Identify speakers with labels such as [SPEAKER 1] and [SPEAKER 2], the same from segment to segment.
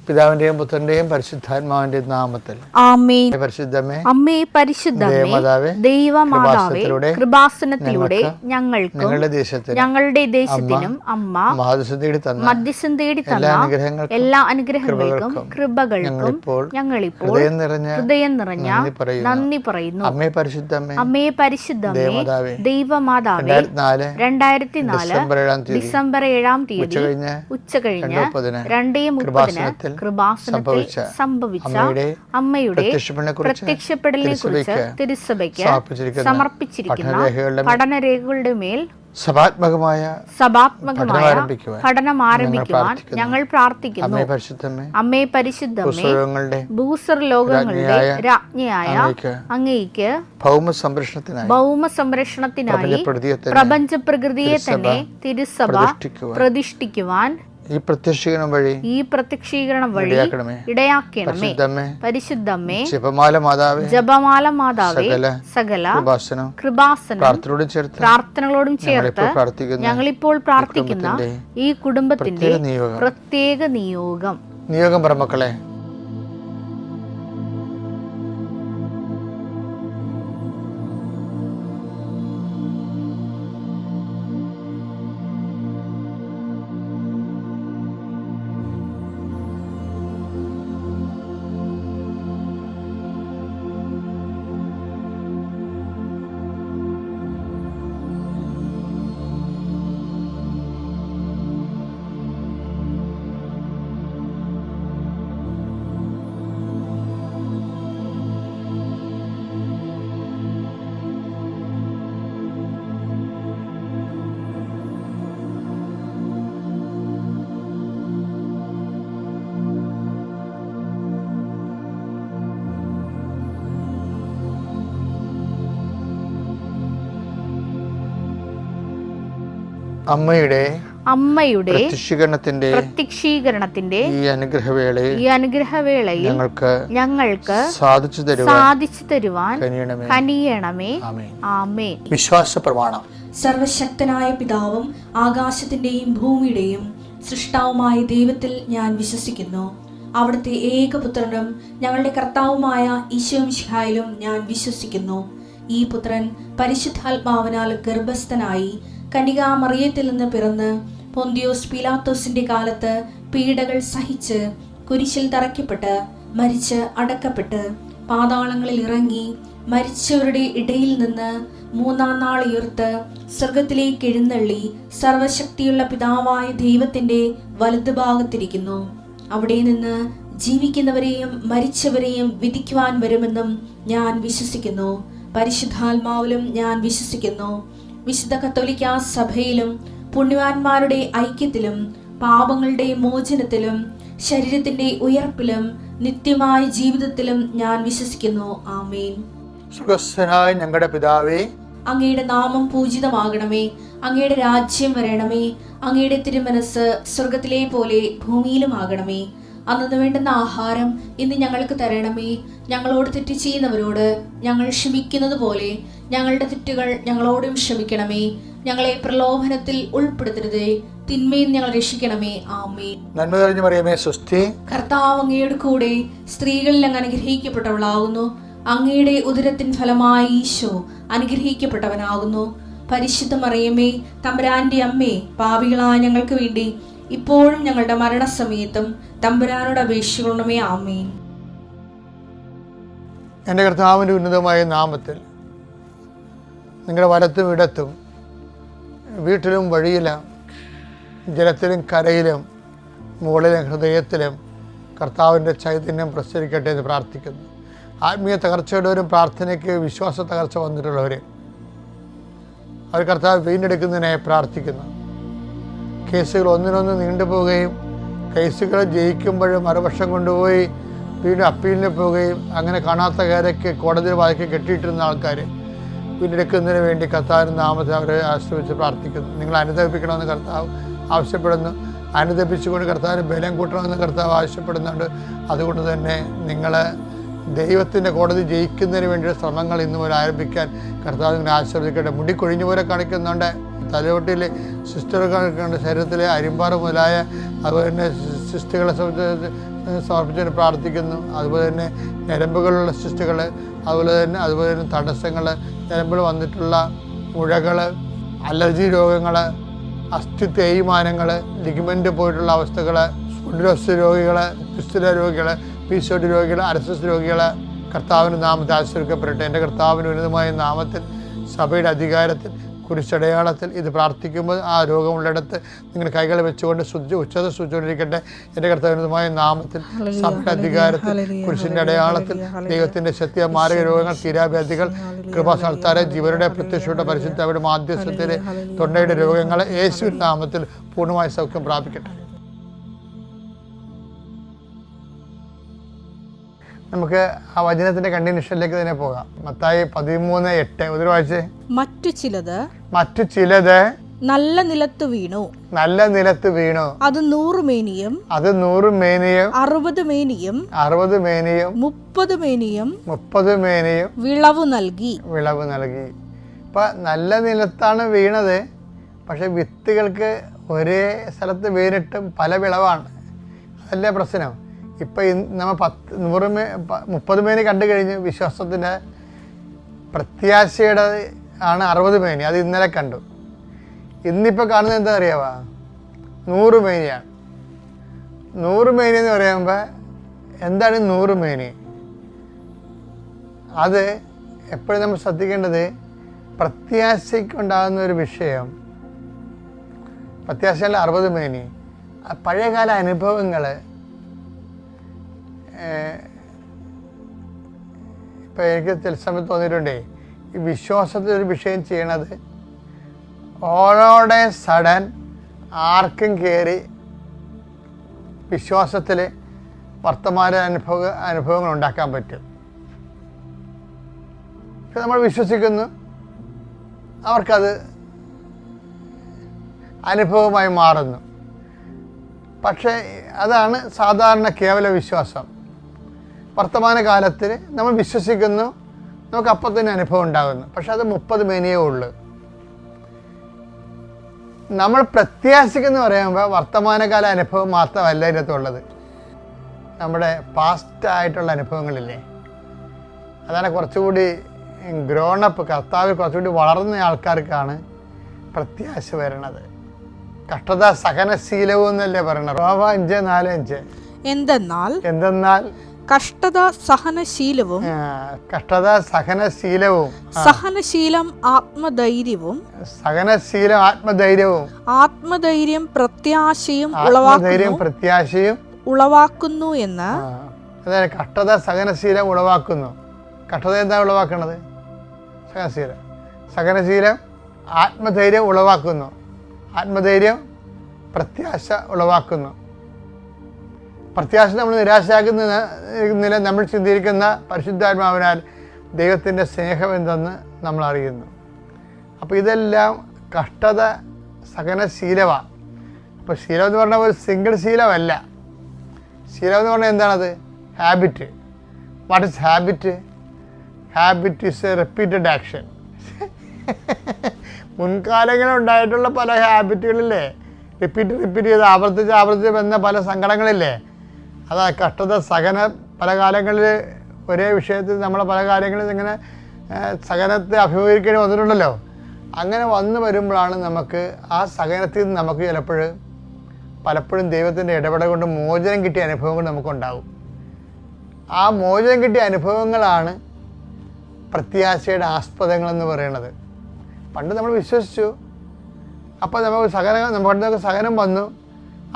[SPEAKER 1] പിതാവിന്റെയും പുത്രന്റെയും പരിശുദ്ധാത്മാവിന്റെയും നാമത്തിൽ
[SPEAKER 2] ആമേൻ.
[SPEAKER 1] പരിശുദ്ധമേ,
[SPEAKER 2] അമ്മേ പരിശുദ്ധമേ, ദൈവമാതാവേ, കൃപാസനത്തിലൂടെ ഞങ്ങൾക്കും ഞങ്ങളുടെ ദേശത്തിനും അമ്മ മധ്യസ്ഥം തേടി തന്ന എല്ലാ അനുഗ്രഹങ്ങൾക്കും കൃപകൾക്കും ഞങ്ങളിപ്പോൾ ഹൃദയം നിറഞ്ഞ നന്ദി പറയുന്നു.
[SPEAKER 1] അമ്മേ പരിശുദ്ധമേ,
[SPEAKER 2] അമ്മേ പരിശുദ്ധമേ, ദൈവമാതാവേ, 2004 ഡിസംബർ 7 ഉച്ചകഴിഞ്ഞ് 2:30 കൃപാസനത്തിൽ സംഭവിച്ച അമ്മയുടെ പ്രത്യക്ഷപ്പെടലിനെ കുറിച്ച് തിരുസഭയ്ക്ക് സമർപ്പിച്ചിരിക്കുന്ന പഠനരേഖകളുടെ മേൽ സഭാത്മകമായ പഠനം ആരംഭിക്കുവാൻ ഞങ്ങൾ പ്രാർത്ഥിക്കുന്നു. അമ്മേ പരിശുദ്ധമേ, ഭൂസ്വർ ലോകങ്ങളുടെ രാജ്ഞിയായ അങ്ങേയ്ക്ക് ഭൗമ സംരക്ഷണത്തിനായി പ്രപഞ്ച പ്രകൃതിയെ തന്നെ തിരുസഭ പ്രതിഷ്ഠിക്കുവാൻ ഈ പ്രത്യക്ഷീകരണം വഴി ഇടയാക്കണമേ. പരിശുദ്ധമേ, ജപമാല മാതാവേ, സകല കൃപാസനം പ്രാർത്ഥനകളോടും ചേർത്ത് ഞങ്ങളിപ്പോൾ പ്രാർത്ഥിക്കുന്ന ഈ കുടുംബത്തിന്റെ പ്രത്യേക നിയോഗം
[SPEAKER 1] പറമക്കളെ,
[SPEAKER 2] അമ്മയുടെ
[SPEAKER 1] പ്രത്യക്ഷീകരണത്തിന്റെ ഈ അനുഗ്രഹവേളയിൽ ഞങ്ങൾക്ക് സാധിച്ചു തരുവാൻ കനിയണമേ. ആമേൻ. വിശ്വാസ പ്രമാണം.
[SPEAKER 3] സർവശക്തനായ പിതാവും ആകാശത്തിന്റെയും ഭൂമിയുടെയും സൃഷ്ടാവുമായ ദൈവത്തിൽ ഞാൻ വിശ്വസിക്കുന്നു. അവിടുത്തെ ഏകപുത്രനും ഞങ്ങളുടെ കർത്താവുമായ ഈശോമിശിഹായിലും ഞാൻ വിശ്വസിക്കുന്നു. ഈ പുത്രൻ പരിശുദ്ധാത്മാവിനാൽ ഗർഭസ്ഥനായി കന്യകാമറിയത്തിൽ നിന്ന് പിറന്ന് പൊന്തിയോസ് പീലാത്തോസിന്റെ കാലത്ത് പീഡകൾ സഹിച്ച് കുരിശിൽ തറയ്ക്കപ്പെട്ട് മരിച്ച് അടക്കപ്പെട്ട് പാതാളങ്ങളിൽ ഇറങ്ങി മരിച്ചവരുടെ ഇടയിൽ നിന്ന് 3-ാം നാൾ ഉയർത്ത് സ്വർഗത്തിലേക്ക് എഴുന്നള്ളി സർവശക്തിയുള്ള പിതാവായ ദൈവത്തിന്റെ വലതുഭാഗത്തിരിക്കുന്നു. അവിടെ നിന്ന് ജീവിക്കുന്നവരെയും മരിച്ചവരെയും വിധിക്കുവാൻ വരുമെന്നും ഞാൻ വിശ്വസിക്കുന്നു. പരിശുദ്ധാത്മാവിലും ഞാൻ വിശ്വസിക്കുന്നു. വിശുദ്ധ കത്തോലിക്കാ സഭയിലും പുണ്യവാന്മാരുടെ ഐക്യത്തിലും പാപങ്ങളുടെ മോചനത്തിലും ശരീരത്തിന്റെ ഉയർപ്പിലും നിത്യമായ ജീവിതത്തിലും ഞാൻ വിശ്വസിക്കുന്നു. ആമേൻ.
[SPEAKER 1] സ്വർഗ്ഗസ്ഥനായ ഞങ്ങളുടെ പിതാവേ,
[SPEAKER 3] അങ്ങയുടെ നാമം പൂജിതമാകണമേ. അങ്ങയുടെ രാജ്യം വരണമേ. അങ്ങയുടെ തിരുമനസ് സ്വർഗത്തിലെ പോലെ ഭൂമിയിലും ആകണമേ. അന്നു വേണ്ടുന്ന ആഹാരം ഇന്ന് ഞങ്ങൾക്ക് തരണമേ. ഞങ്ങളോട് തെറ്റ് ചെയ്യുന്നവരോട് ഞങ്ങൾ ക്ഷമിക്കുന്നത് പോലെ ഞങ്ങളുടെ തെറ്റുകൾ ഞങ്ങളോടും ക്ഷമിക്കണമേ. ഞങ്ങളെ പ്രലോഭനത്തിൽ ഉൾപ്പെടുത്തരുതേ, തിന്മയിൽ ഞങ്ങൾ രക്ഷിക്കണമേ. ആമേൻ.
[SPEAKER 1] നന്മ നിറഞ്ഞ മറിയമേ, സ്വസ്തി.
[SPEAKER 3] കർത്താവ് അങ്ങയുടെ കൂടെ സ്ത്രീകളിൽ അങ്ങ് അനുഗ്രഹിക്കപ്പെട്ടവളാകുന്നു. അങ്ങയുടെ ഉദരത്തിൻ ഫലമായി ഈശോ അനുഗ്രഹിക്കപ്പെട്ടവനാകുന്നു. പരിശുദ്ധ മറിയമേ, തമ്പുരാന്റെ അമ്മേ, പാപികളായ ഞങ്ങൾക്ക് വേണ്ടി ഇപ്പോഴും ഞങ്ങളുടെ മരണസമയത്തും തമ്പുരാനോട് അപേക്ഷിക്കണമേ. ആമേൻ.
[SPEAKER 1] എൻ്റെ കർത്താവിൻ്റെ ഉന്നതമായ നാമത്തിൽ നിങ്ങളുടെ വലത്തും ഇടത്തും വീട്ടിലും വഴിയിലും ജലത്തിലും കരയിലും മുകളിലും ഹൃദയത്തിലും കർത്താവിൻ്റെ ചൈതന്യം പ്രസരിക്കട്ടെ എന്ന് പ്രാർത്ഥിക്കുന്നു. ആത്മീയ തകർച്ചയുള്ളവരും പ്രാർത്ഥനയ്ക്ക് വിശ്വാസ തകർച്ച വന്നിട്ടുള്ളവർ അവർ കർത്താവ് വീണ്ടെടുക്കുന്നതിനായി പ്രാർത്ഥിക്കുന്നു. കേസുകൾ ഒന്നിനൊന്ന് നീണ്ടുപോവുകയും കേസുകൾ ജയിക്കുമ്പോഴും മറുപക്ഷം കൊണ്ടുപോയി വീണ്ടും അപ്പീലിന് പോവുകയും അങ്ങനെ കാണാത്ത കാര്യക്ക് കോടതിയിൽ വായിക്ക് കെട്ടിയിട്ടിരുന്ന ആൾക്കാർ വീണ്ടെടുക്കുന്നതിന് വേണ്ടി കർത്താവിൻ്റെ നാമത്തെ അവരെ ആശ്രയിച്ച് പ്രാർത്ഥിക്കുന്നു. നിങ്ങൾ അനുദപിക്കണമെന്ന് കർത്താവ് ആവശ്യപ്പെടുന്നു. അനുദപിച്ചുകൊണ്ട് കർത്താവിന് ബലം കൂട്ടണമെന്ന് കർത്താവ് ആവശ്യപ്പെടുന്നുണ്ട്. അതുകൊണ്ട് തന്നെ നിങ്ങൾ ദൈവത്തിൻ്റെ കോടതി ജയിക്കുന്നതിന് വേണ്ടിയുള്ള ശ്രമങ്ങൾ ഇന്നു മുതൽ ആരംഭിക്കാൻ കർത്താവ് നിങ്ങളെ ആശീർവദിക്കട്ടെ. മുടി കൊഴിഞ്ഞു പോലെ കാണിക്കുന്നുണ്ട്. തലയോട്ടിലെ സിസ്റ്ററുകൾ കാണിക്കുന്നുണ്ട്. ശരീരത്തിലെ അരിമ്പാറ മുതലായ അതുപോലെ തന്നെ സിസ്റ്റുകളെ സമർപ്പിച്ചുകൊണ്ട് പ്രാർത്ഥിക്കുന്നു. അതുപോലെ തന്നെ ഞരമ്പുകളുള്ള സിസ്റ്റുകൾ, അതുപോലെ തന്നെ തടസ്സങ്ങൾ, ഞരമ്പുകൾ വന്നിട്ടുള്ള മുഴകൾ, അലർജി രോഗങ്ങൾ, അസ്ഥി തേയ്മാനങ്ങൾ, ലിഗമെൻ്റ് പോയിട്ടുള്ള അവസ്ഥകൾ, സ്പോണ്ടിലോസിസ് രോഗികൾ, ഫിസ്റ്റുല രോഗികൾ, PCOD രോഗികൾ, അരസിസ് രോഗികൾ കർത്താവിൻ്റെ നാമത്തിൽ ആശീർവദിക്കപ്പെടട്ടെ. എൻ്റെ കർത്താവിൻ്റെ ഉന്നതമായ നാമത്തിൽ, സഭയുടെ അധികാരത്തിൽ, കുരിശടയാളത്തിൽ ഇത് പ്രാർത്ഥിക്കുമ്പോൾ ആ രോഗമുള്ളിടത്ത് നിങ്ങൾ കൈകൾ വെച്ചുകൊണ്ട് ഉച്ചത സൂചിച്ചുകൊണ്ടിരിക്കട്ടെ. എൻ്റെ കർത്താവിനുമായ നാമത്തിൽ, സഭയുടെ അധികാരത്തിൽ, കുരിശിൻ്റെ അടയാളത്തിൽ, ദൈവത്തിൻ്റെ ശക്തിയ മാരക രോഗങ്ങൾ, തീരാവ്യാധികൾ, കൃപാസ്ഥാനത്താരെ ജീവരുടെ പ്രത്യക്ഷയുടെ പരിശുദ്ധയുടെ മാധ്യസ്ഥത്തിലെ തൊണ്ടയുടെ രോഗങ്ങൾ യേശുവിൻ്റെ നാമത്തിൽ പൂർണ്ണമായ സൗഖ്യം പ്രാപിക്കട്ടെ. നമുക്ക് ആ വചനത്തിന്റെ കണ്ടിന്യൂഷനിലേക്ക് തന്നെ പോകാം. മത്തായി 13:8 ഒരു വായിച്ചേ.
[SPEAKER 2] മറ്റു ചിലത്
[SPEAKER 1] നല്ല നിലത്ത് വീണു
[SPEAKER 2] അത് 100 മേനിയും
[SPEAKER 1] 60
[SPEAKER 2] മേനിയും
[SPEAKER 1] 30 മേനിയും
[SPEAKER 2] വിളവ് നൽകി.
[SPEAKER 1] ഇപ്പൊ നല്ല നിലത്താണ് വീണത്, പക്ഷെ വിത്തുകൾക്ക് ഒരേ സ്ഥലത്ത് വീണിട്ടും പല വിളവാണ്. അതല്ലേ പ്രശ്നം. ഇപ്പം നമ്മൾ 30 മേനി കണ്ടു കഴിഞ്ഞു. വിശ്വാസത്തിൻ്റെ പ്രത്യാശയുടെ ആണ് 60 മേനി. അത് ഇന്നലെ കണ്ടു. ഇന്നിപ്പോൾ കാണുന്നത് എന്താ അറിയാവാ? 100 മേനിയാണ്. 100 മേനി എന്ന് പറയുമ്പോൾ എന്താണ് 100 മേനി? അത് എപ്പോഴും നമ്മൾ ശ്രദ്ധിക്കേണ്ടത്, പ്രത്യാശയ്ക്കുണ്ടാകുന്ന ഒരു വിഷയം. പ്രത്യാശയുടെ 60 മേനി പഴയകാല അനുഭവങ്ങൾ. ഇപ്പം എനിക്ക് ചില സമയത്ത് തോന്നിയിട്ടുണ്ടേ, ഈ വിശ്വാസത്തിലൊരു വിഷയം ചെയ്യണത് ഓരോടെ സഡൻ ആർക്കും കയറി വിശ്വാസത്തിൽ വർത്തമാന അനുഭവങ്ങൾ ഉണ്ടാക്കാൻ പറ്റും. നമ്മൾ വിശ്വസിക്കുന്നു, അവർക്കത് അനുഭവമായി മാറുന്നു. പക്ഷേ അതാണ് സാധാരണ കേവല വിശ്വാസം. വർത്തമാന കാലത്തിൽ നമ്മൾ വിശ്വസിക്കുന്നു, നമുക്ക് അപ്പം തന്നെ അനുഭവം ഉണ്ടാകുന്നു. പക്ഷെ അത് 30 മേനിയേ ഉള്ളൂ. നമ്മൾ പ്രത്യാശിക്കുന്നു പറയുമ്പോൾ വർത്തമാനകാല അനുഭവം മാത്രമല്ല ഇതിനകത്തുള്ളത്, നമ്മുടെ പാസ്റ്റായിട്ടുള്ള അനുഭവങ്ങളില്ലേ. അതാണ് കുറച്ചുകൂടി ഗ്രോണപ്പ്, കർത്താവിൽ കുറച്ചുകൂടി വളർന്ന ആൾക്കാർക്കാണ് പ്രത്യാശ വരണത്. കഷ്ടത സഹനശീലവും എന്നല്ലേ പറയണത്. റോമ 5:4-5. എന്തെന്നാൽ
[SPEAKER 2] കഷ്ടത സഹനശീലവും സഹനശീലം ആത്മധൈര്യവും ആത്മധൈര്യം പ്രത്യാശയും ഉളവാക്കുന്നു എന്ന്.
[SPEAKER 1] അതായത് കഷ്ടത സഹനശീലം ഉളവാക്കുന്നു. കഷ്ടത എന്താ ഉളവാക്കുന്നത്? സഹനശീലം ആത്മധൈര്യം ഉളവാക്കുന്നു. ആത്മധൈര്യം പ്രത്യാശ ഉളവാക്കുന്നു. പ്രത്യാശ നമ്മൾ നിരാശയാകുന്നില്ല. നമ്മൾ ചിന്തിക്കുന്ന പരിശുദ്ധാത്മാവിനാൽ ദൈവത്തിൻ്റെ സ്നേഹം എന്തെന്ന് നമ്മൾ അറിയുന്നു. അപ്പോൾ ഇതെല്ലാം കഷ്ടത സഹനശീലമാണ്. അപ്പോൾ ശീലം എന്ന് പറഞ്ഞാൽ ഒരു സിംഗിൾ ശീലമല്ല. ശീലം എന്ന് പറഞ്ഞാൽ എന്താണത്? Habit. What is habit? Habit is A repeated action. മുൻകാലങ്ങളിൽ ഉണ്ടായിട്ടുള്ള പല ഹാബിറ്റുകളില്ലേ, റിപ്പീറ്റ് ചെയ്ത് ആവർത്തിച്ച് വന്ന പല സങ്കടങ്ങളില്ലേ, അതാ കഷ്ടത സഹന. പല കാലങ്ങളിൽ ഒരേ വിഷയത്തിൽ നമ്മൾ പല കാര്യങ്ങളിൽ ഇങ്ങനെ സഹനത്തെ അഭിമുഖീകരിക്കേണ്ടി വന്നിട്ടുണ്ടല്ലോ. അങ്ങനെ വന്നു വരുമ്പോഴാണ് നമുക്ക് ആ സഹനത്തിൽ നിന്ന് നമുക്ക് പലപ്പോഴും ദൈവത്തിൻ്റെ ഇടപെടൽ കൊണ്ട് മോചനം കിട്ടിയ അനുഭവങ്ങൾ നമുക്കുണ്ടാവും. ആ മോചനം കിട്ടിയ അനുഭവങ്ങളാണ് പ്രത്യാശയുടെ ആസ്പദങ്ങളെന്ന് പറയുന്നത്. പണ്ട് നമ്മൾ വിശ്വസിച്ചു, അപ്പോൾ നമുക്ക് നമ്മുടെ സഹനം വന്നു.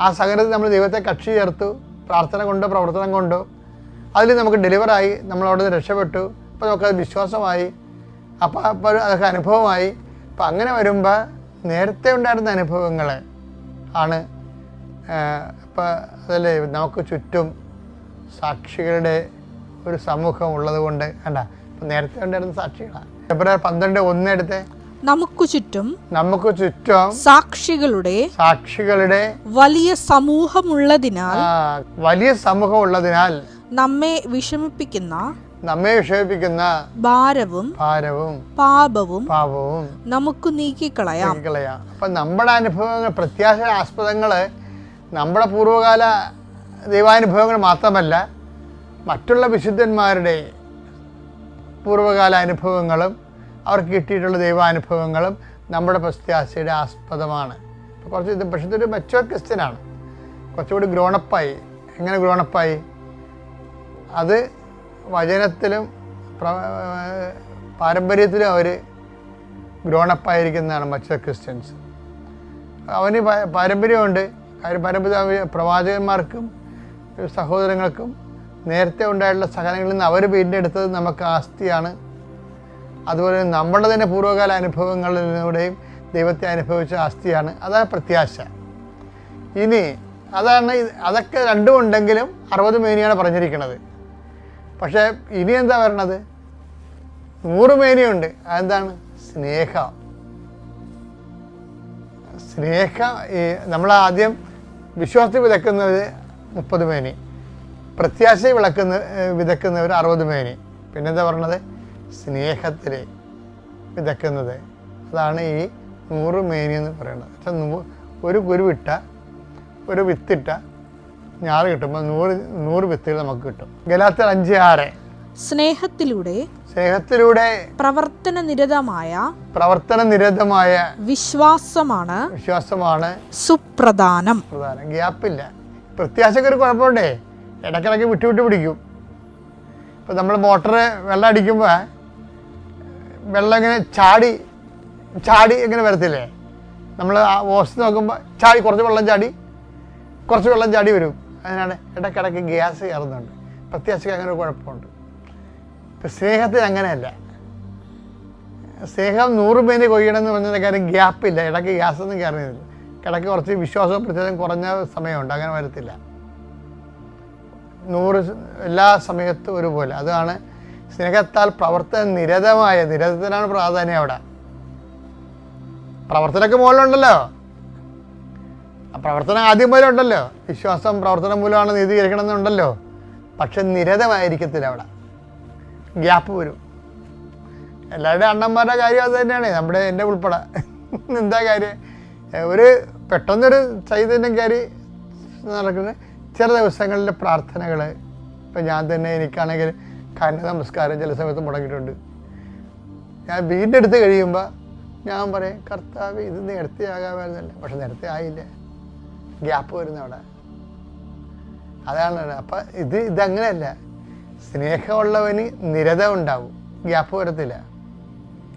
[SPEAKER 1] ആ സഹനത്തിൽ നമ്മൾ ദൈവത്തെ കക്ഷി ചേർത്തു, പ്രാർത്ഥന കൊണ്ടോ പ്രവർത്തനം കൊണ്ടോ. അതിൽ നമുക്ക് ഡെലിവറായി, നമ്മളവിടെ നിന്ന് രക്ഷപ്പെട്ടു. അപ്പോൾ നമുക്കത് വിശ്വാസമായി, അപ്പോൾ അതൊക്കെ അനുഭവമായി. അപ്പം അങ്ങനെ വരുമ്പോൾ നേരത്തെ ഉണ്ടായിരുന്ന അനുഭവങ്ങൾ ആണ്. ഇപ്പം അതല്ലേ നമുക്ക് ചുറ്റും സാക്ഷികളുടെ ഒരു സമൂഹം ഉള്ളത് കൊണ്ട് കണ്ട. ഇപ്പം നേരത്തെ ഉണ്ടായിരുന്ന സാക്ഷികളാണ്. ഫെബ്രുവരി 12:1 എടുത്തേ.
[SPEAKER 2] നമുക്ക് ചുറ്റും
[SPEAKER 1] സാക്ഷികളുടെ
[SPEAKER 2] വലിയ സമൂഹമുള്ളതിനാൽ നമ്മെ വിഷമിപ്പിക്കുന്ന ഭാരവും പാപവും നമുക്ക് നീക്കിക്കളയാം.
[SPEAKER 1] അപ്പൊ നമ്മുടെ അനുഭവങ്ങൾ, പ്രത്യാശ ആസ്പദങ്ങള് നമ്മുടെ പൂർവ്വകാല ദൈവാനുഭവങ്ങൾ മാത്രമല്ല, മറ്റുള്ള വിശുദ്ധന്മാരുടെ പൂർവ്വകാല അനുഭവങ്ങളും അവർക്ക് കിട്ടിയിട്ടുള്ള ദൈവാനുഭവങ്ങളും നമ്മുടെ പ്രത്യാശയുടെ ആസ്പദമാണ്. ഇപ്പോൾ കുറച്ച് ഇത് പക്ഷേ ഇതൊരു മെച്യൂർ ക്രിസ്ത്യനാണ്, കുറച്ചുകൂടി ഗ്രോണപ്പായി. എങ്ങനെ ഗ്രോണപ്പായി? അത് വചനത്തിലും പാരമ്പര്യത്തിലും അവർ ഗ്രോണപ്പായിരിക്കുന്നതാണ് മെച്യൂർ ക്രിസ്ത്യൻസ്. അവന് പാരമ്പര്യമുണ്ട്. പാരമ്പര്യം പ്രവാചകന്മാർക്കും സഹോദരങ്ങൾക്കും നേരത്തെ ഉണ്ടായിട്ടുള്ള സഹനങ്ങളിൽ നിന്ന് അവർ വീണ്ടെടുത്തത് നമുക്ക് ആസ്തിയാണ്. അതുപോലെ നമ്മുടെ തന്നെ പൂർവ്വകാല അനുഭവങ്ങളിലൂടെയും ദൈവത്തെ അനുഭവിച്ച ആസ്തിയാണ്. അതാണ് പ്രത്യാശ. ഇനി അതൊക്കെ രണ്ടും ഉണ്ടെങ്കിലും 60 മേനിയാണ് പറഞ്ഞിരിക്കുന്നത്. പക്ഷേ ഇനി എന്താ വരണത്? 100 മേനിയുണ്ട്. അതെന്താണ്? സ്നേഹം. നമ്മൾ ആദ്യം വിശ്വാസത്തിൽ വിതയ്ക്കുന്നത് 30 മേനി, പ്രത്യാശ വിതയ്ക്കുന്നവർ 60 മേനി. പിന്നെന്താ പറഞ്ഞത്? സ്നേഹത്തിൽ വിതയ്ക്കുന്നത്. അതാണ് ഈ 100 മേനി എന്ന് പറയുന്നത്. ഒരു കുരുവിട്ട, ഒരു വിത്തിട്ട ഞാറ് കിട്ടുമ്പോൾ 100 വിത്തുകൾ നമുക്ക് കിട്ടും. ഗലാത്യർ 5:6 സ്നേഹത്തിലൂടെ പ്രവർത്തന നിരതമായ വിശ്വാസമാണ് സുപ്രധാനം. ഗ്യാപ്പില്ല. പ്രത്യാശക്ക് ഒരു കുഴപ്പമുണ്ടേ, ഇടയ്ക്കിടയ്ക്ക് വിട്ടു പിടിക്കും. ഇപ്പം നമ്മൾ മോട്ടർ വെള്ളം അടിക്കുമ്പോൾ വെള്ളം ഇങ്ങനെ ചാടി ഇങ്ങനെ വരത്തില്ലേ? നമ്മൾ ആ ഓസ് നോക്കുമ്പോൾ കുറച്ച് വെള്ളം ചാടി വരും. അതിനാണ് ഇടയ്ക്കിടയ്ക്ക് ഗ്യാസ് കയറുന്നുണ്ട്. പ്രത്യാശയ്ക്ക് അങ്ങനെ ഒരു കുഴപ്പമുണ്ട്. ഇപ്പം സ്നേഹത്തിന് അങ്ങനെയല്ല. സ്നേഹം 100 മേനി കൊയ്യണമെന്ന് പറഞ്ഞ കാര്യം ഗ്യാപ്പില്ല. ഇടയ്ക്ക് ഗ്യാസൊന്നും കയറുന്നില്ല. ഇടയ്ക്ക് കുറച്ച് വിശ്വാസവും പ്രത്യേകം കുറഞ്ഞ സമയമുണ്ട്. അങ്ങനെ വരത്തില്ല. 100 എല്ലാ സമയത്തും ഒരുപോലെ. അതാണ് സ്നേഹത്താൽ നിരതത്തിനാണ് പ്രാധാന്യം. അവിടെ പ്രവർത്തനമൊക്കെ മുകളിലുണ്ടല്ലോ. പ്രവർത്തനം ആദ്യം പോലെ ഉണ്ടല്ലോ. വിശ്വാസം പ്രവർത്തനം മൂലമാണ് നീതീകരിക്കണം എന്നുണ്ടല്ലോ. പക്ഷെ നിരതമായിരിക്കത്തില്ല. അവിടെ ഗ്യാപ്പ് വരും. എല്ലാവരുടെയും അണ്ണന്മാരുടെ കാര്യം അത് തന്നെയാണ്. എൻ്റെ ഉൾപ്പെടെ എന്താ കാര്യം? പെട്ടെന്നൊരു ചൈതന്യം കയറി നടക്കുന്ന ചില ദിവസങ്ങളിലെ പ്രാർത്ഥനകൾ. ഇപ്പം ഞാൻ തന്നെ എനിക്കാണെങ്കിൽ കന്യ നമസ്കാരം ചില സമയത്ത് മുടങ്ങിയിട്ടുണ്ട്. ഞാൻ വീണ്ടെടുത്ത് കഴിയുമ്പോൾ ഞാൻ പറയും, കർത്താവ് ഇത് നേരത്തെ ആകാമായിരുന്നല്ല. പക്ഷെ നേരത്തെ ആയില്ല. ഗ്യാപ്പ് വരുന്ന അവിടെ. അതാണ്. അപ്പം ഇതങ്ങനെയല്ല. സ്നേഹമുള്ളവന് നിരത ഉണ്ടാവും, ഗ്യാപ്പ് വരത്തില്ല.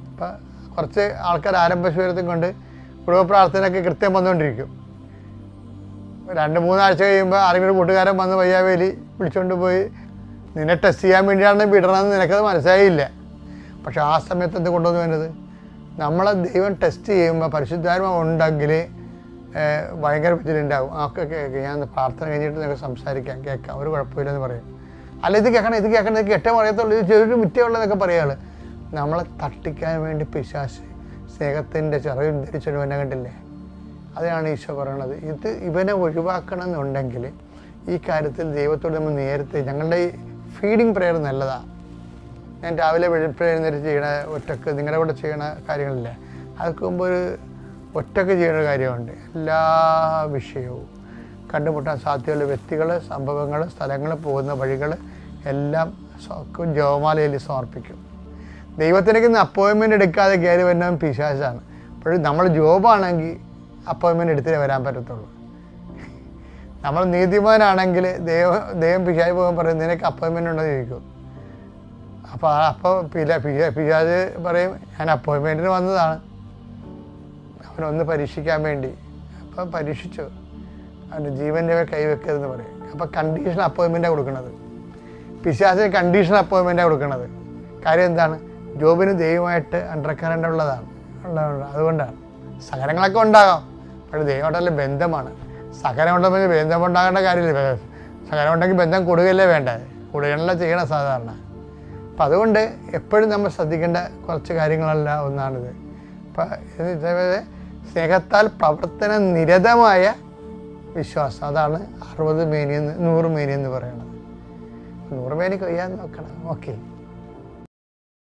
[SPEAKER 1] അപ്പം കുറച്ച് ആൾക്കാർ ആരംഭശൂരത്തും കൊണ്ട് കുടുംബ പ്രാർത്ഥനയൊക്കെ കൃത്യം വന്നുകൊണ്ടിരിക്കും. 2-3 ആഴ്ച കഴിയുമ്പോൾ ആരെങ്കിലും കൂട്ടുകാരൻ വന്ന് വയ്യാവേലി പിടിച്ചുകൊണ്ട് പോയി നിന്നെ ടെസ്റ്റ് ചെയ്യാൻ വേണ്ടിയാണ് വിടണമെന്ന് നിനക്കത് മനസ്സിലായില്ല. പക്ഷെ ആ സമയത്ത് എന്ത് കൊണ്ടുവന്ന് വേണ്ടത്? നമ്മളെ ദൈവം ടെസ്റ്റ് ചെയ്യുമ്പോൾ പരിശുദ്ധാത്മാവ് ഉണ്ടെങ്കിൽ ഭയങ്കര വിജയമുണ്ടാവും. ഒക്കെ കേൾക്കുക, ഞാൻ പ്രാർത്ഥന കഴിഞ്ഞിട്ട് നിങ്ങൾക്ക് സംസാരിക്കാം, കേൾക്കാം, ഒരു കുഴപ്പമില്ലെന്ന് പറയും. അല്ല ഇത് കേൾക്കണം, ഇത് കേട്ടേ പറയത്തുള്ളൂ, ഇത് ചെറിയൊരു മിറ്റമുള്ളതൊക്കെ പറയുകയാണ്. നമ്മളെ തട്ടിക്കാൻ വേണ്ടി പിശാച് സ്നേഹത്തിൻ്റെ ചിറകിൽ ധരിച്ചൊരുവനെ കണ്ടില്ലേ? അതാണ് ഈശോ പറയണത്. ഇവനെ ഒഴിവാക്കണം എന്നുണ്ടെങ്കിൽ ഈ കാര്യത്തിൽ ദൈവത്തോട് നമ്മൾ നേരത്തെ, ഞങ്ങളുടെ ഈ ഫീഡിങ് പ്രെയർ നല്ലതാണ്. ഞാൻ രാവിലെ വെളുപ്പിന് എഴുന്നേറ്റ് ചെയ്യണ ഒറ്റക്ക് നിങ്ങളുടെ കൂടെ ചെയ്യണ കാര്യങ്ങളില്ലേ, അതൊക്കെ മുമ്പ് ഒരു ഒറ്റക്ക് ചെയ്യണ കാര്യമുണ്ട്. എല്ലാ വിഷയവും കണ്ടുമുട്ടാൻ സാധ്യതയുള്ള വ്യക്തികൾ, സംഭവങ്ങൾ, സ്ഥലങ്ങൾ, പോകുന്ന വഴികൾ എല്ലാം ജപമാലയിൽ സമർപ്പിക്കും. ദൈവത്തിനേക്ക് അപ്പോയിൻമെൻറ്റ് എടുക്കാതെ കയറി വരുന്നവൻ പിശാചാണ്. അപ്പോഴും നമ്മൾ ജോബാണെങ്കിൽ അപ്പോയിൻമെൻറ്റ് എടുത്തിട്ടേ വരാൻ പറ്റത്തുള്ളൂ. നമ്മൾ നീതിമാനാണെങ്കിൽ ദൈവം പിശാച് പോകാൻ പറയും, നിനക്ക് അപ്പോയിൻമെൻറ്റ് ഉണ്ടെന്ന് ചോദിക്കും. അപ്പോൾ പിശാച് പറയും, ഞാൻ അപ്പോയിൻമെൻറ്റിന് വന്നതാണ്, അവനൊന്ന് പരീക്ഷിക്കാൻ വേണ്ടി. അപ്പം പരീക്ഷിച്ചു, അവൻ്റെ ജീവൻ്റെ കൈവെക്കരുതെന്ന് പറയും. അപ്പോൾ കണ്ടീഷണൽ അപ്പോയിൻമെൻറ്റാണ് കൊടുക്കുന്നത്. പിശാചിന് കണ്ടീഷണൽ അപ്പോയിൻമെൻറ്റാണ് കൊടുക്കുന്നത്. കാര്യം എന്താണ്? ജോബിന് ദൈവമായിട്ട് അണ്ടർകറൻ്റ് ഉള്ളതാണ്. അതുകൊണ്ടാണ് സഹനങ്ങളൊക്കെ ഉണ്ടാകാം, പക്ഷേ ദൈവമായിട്ടുള്ള ബന്ധമാണ്. സഹനം ഉണ്ടെങ്കിൽ ബന്ധമുണ്ടാകേണ്ട കാര്യമില്ല. സഹനം ഉണ്ടെങ്കിൽ ബന്ധം കൂടുകയല്ലേ വേണ്ടത്, കൂടുകയല്ല ചെയ്യണം സാധാരണ. അപ്പം അതുകൊണ്ട് എപ്പോഴും നമ്മൾ ശ്രദ്ധിക്കേണ്ട കുറച്ച് കാര്യങ്ങളല്ല ഒന്നാണിത്. അപ്പം ഇതേപോലെ സ്നേഹത്താൽ പ്രവർത്തന നിരതമായ വിശ്വാസം, അതാണ് 60 മേനി 100 മേനി എന്ന് പറയുന്നത്. 100 മേനി കൊയ്യാൻ നോക്കണം. ഓക്കെ.